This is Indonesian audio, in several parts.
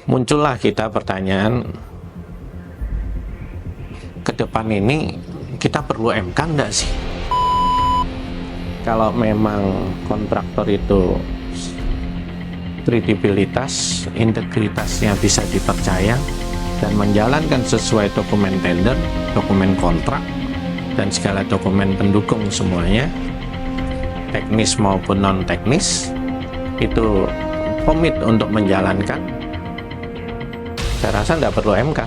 Muncullah kita pertanyaan, ke depan ini kita perlu MK enggak sih? Kalau memang kontraktor itu kredibilitas, integritasnya bisa dipercaya dan menjalankan sesuai dokumen tender, dokumen kontrak, dan segala dokumen pendukung semuanya, teknis maupun non teknis, itu komit untuk menjalankan, saya rasa tidak perlu MK.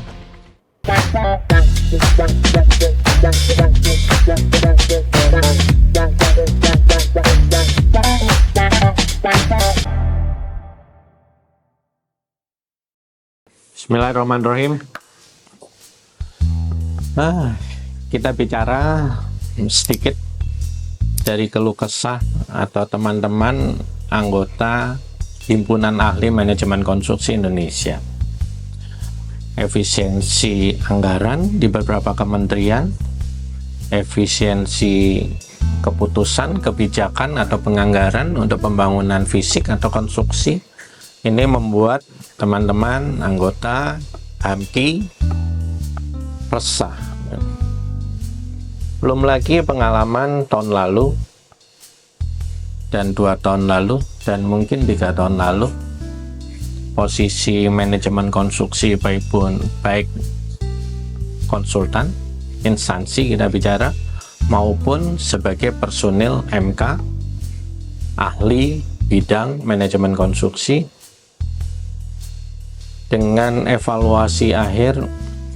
Bismillahirrahmanirrahim. Kita bicara sedikit dari keluh kesah atau teman-teman anggota Himpunan Ahli Manajemen Konstruksi Indonesia. Efisiensi anggaran di beberapa kementerian, efisiensi keputusan, kebijakan atau penganggaran untuk pembangunan fisik atau konstruksi, ini membuat teman-teman anggota HMKI resah. Belum lagi pengalaman tahun lalu dan 2 tahun lalu dan mungkin 3 tahun lalu, posisi manajemen konstruksi baik konsultan, instansi kita bicara, maupun sebagai personil MK, ahli bidang manajemen konstruksi, dengan evaluasi akhir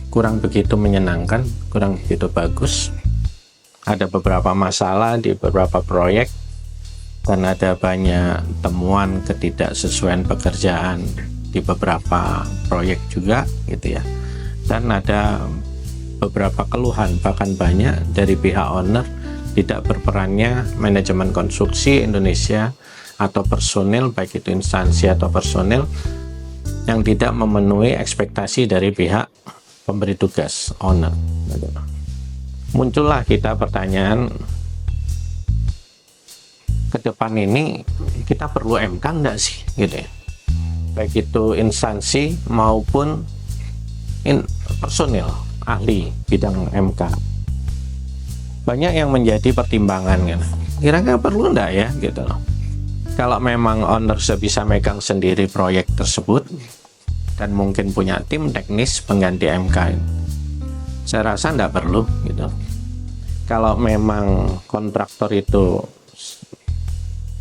kurang begitu menyenangkan, kurang begitu bagus. Ada beberapa masalah di beberapa proyek dan ada banyak temuan ketidaksesuaian pekerjaan di beberapa proyek juga gitu ya. Dan ada beberapa keluhan, bahkan banyak dari pihak owner tidak berperannya manajemen konstruksi Indonesia atau personil, baik itu instansi atau personil, yang tidak memenuhi ekspektasi dari pihak pemberi tugas, owner. Muncullah kita pertanyaan, ke depan ini kita perlu MK enggak sih, gitu ya? Baik itu instansi maupun personil ahli bidang MK. Banyak yang menjadi pertimbangan, kan? Kira-kira perlu enggak ya, gitu loh. Kalau memang owner sudah bisa megang sendiri proyek tersebut dan mungkin punya tim teknis pengganti MK, saya rasa tidak perlu gitu. Kalau memang kontraktor itu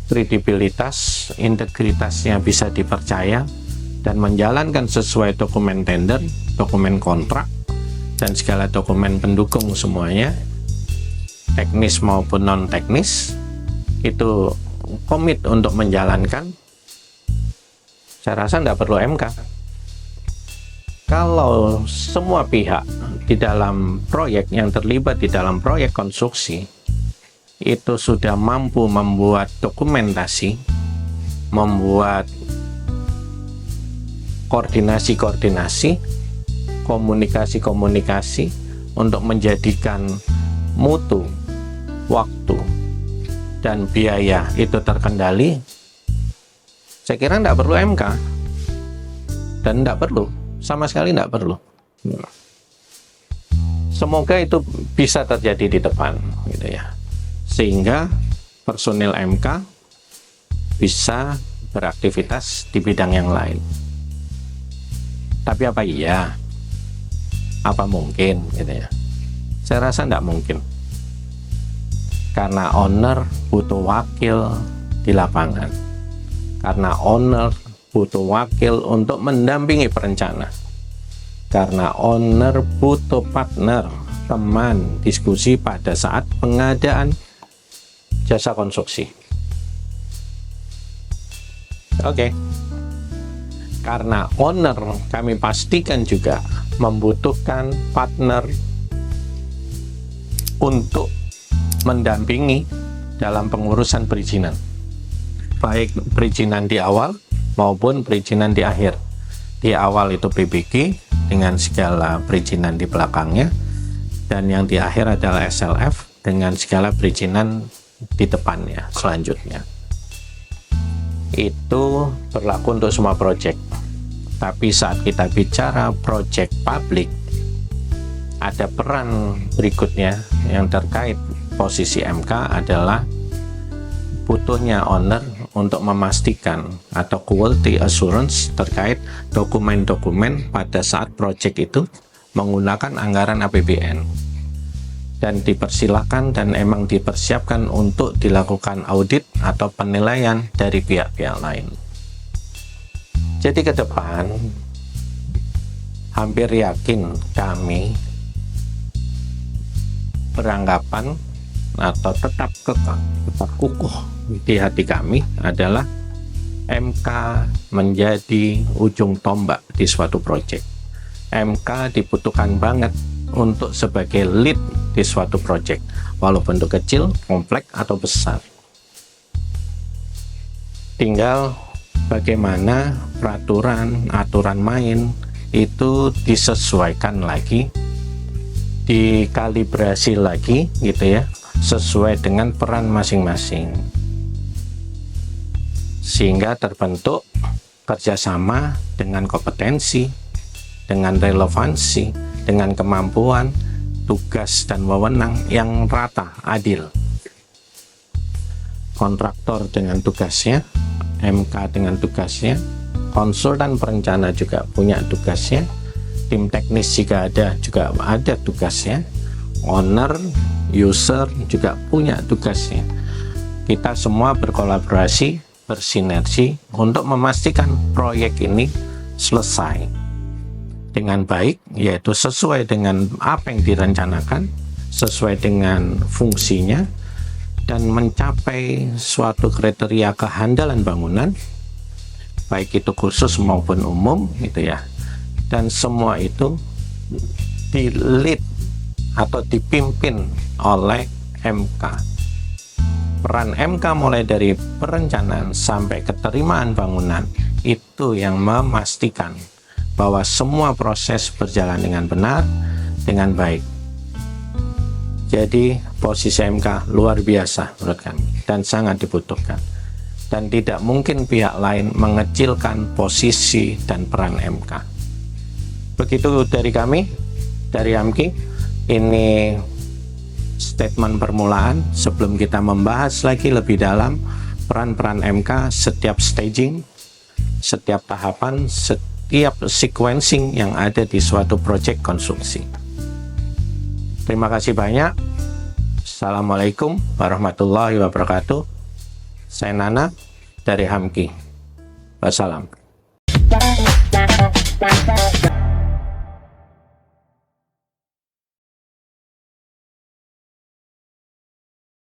kredibilitas, integritasnya bisa dipercaya dan menjalankan sesuai dokumen tender, dokumen kontrak, dan segala dokumen pendukung semuanya, teknis maupun non teknis, itu komit untuk menjalankan, saya rasa tidak perlu MK. Kalau semua pihak di dalam proyek yang terlibat di dalam proyek konstruksi itu sudah mampu membuat dokumentasi, membuat koordinasi-koordinasi, komunikasi-komunikasi untuk menjadikan mutu, waktu, dan biaya itu terkendali, saya kira tidak perlu MK. Dan tidak perlu, sama sekali tidak perlu. Semoga itu bisa terjadi di depan, gitu ya, sehingga personil MK bisa beraktivitas di bidang yang lain. Tapi apa iya? Apa mungkin, gitu ya? Saya rasa tidak mungkin. Karena owner butuh wakil di lapangan. Karena owner butuh wakil untuk mendampingi perencana. Karena owner butuh partner, teman, diskusi pada saat pengadaan jasa konstruksi. Oke. Karena owner, kami pastikan juga membutuhkan partner untuk mendampingi dalam pengurusan perizinan, baik perizinan di awal maupun perizinan di akhir. Di awal itu PBG dengan segala perizinan di belakangnya, dan yang di akhir adalah SLF dengan segala perizinan di depannya selanjutnya. Itu berlaku untuk semua proyek. Tapi saat kita bicara project publik, ada peran berikutnya yang terkait posisi MK adalah butuhnya owner untuk memastikan atau quality assurance terkait dokumen-dokumen pada saat project itu menggunakan anggaran APBN, dan dipersilakan dan emang dipersiapkan untuk dilakukan audit atau penilaian dari pihak-pihak lain. Jadi ke depan hampir yakin kami beranggapan atau tetap kukuh di hati kami adalah MK menjadi ujung tombak di suatu proyek. MK dibutuhkan banget untuk sebagai lead di suatu proyek, walaupun itu kecil, kompleks, atau besar. Tinggal bagaimana aturan main itu disesuaikan lagi, dikalibrasi lagi gitu ya, sesuai dengan peran masing-masing, sehingga terbentuk kerjasama dengan kompetensi, dengan relevansi, dengan kemampuan, tugas dan wewenang yang rata, adil. Kontraktor dengan tugasnya, MK dengan tugasnya, konsultan perencana juga punya tugasnya, tim teknis jika juga ada tugasnya, owner, user juga punya tugasnya. Kita semua berkolaborasi, bersinergi untuk memastikan proyek ini selesai dengan baik, yaitu sesuai dengan apa yang direncanakan, sesuai dengan fungsinya, dan mencapai suatu kriteria kehandalan bangunan, baik itu khusus maupun umum gitu ya. Dan semua itu di-lead atau dipimpin oleh MK. Peran MK mulai dari perencanaan sampai keterimaan bangunan itu yang memastikan bahwa semua proses berjalan dengan benar, dengan baik. Jadi posisi MK luar biasa menurut kami dan sangat dibutuhkan, dan tidak mungkin pihak lain mengecilkan posisi dan peran MK. Begitu dari kami, dari AMKI. Ini statement permulaan sebelum kita membahas lagi lebih dalam peran-peran MK setiap staging, setiap tahapan, setiap sequencing yang ada di suatu proyek konstruksi. Terima kasih banyak. Assalamualaikum warahmatullahi wabarakatuh. Saya Nana dari AMKI. Wassalam.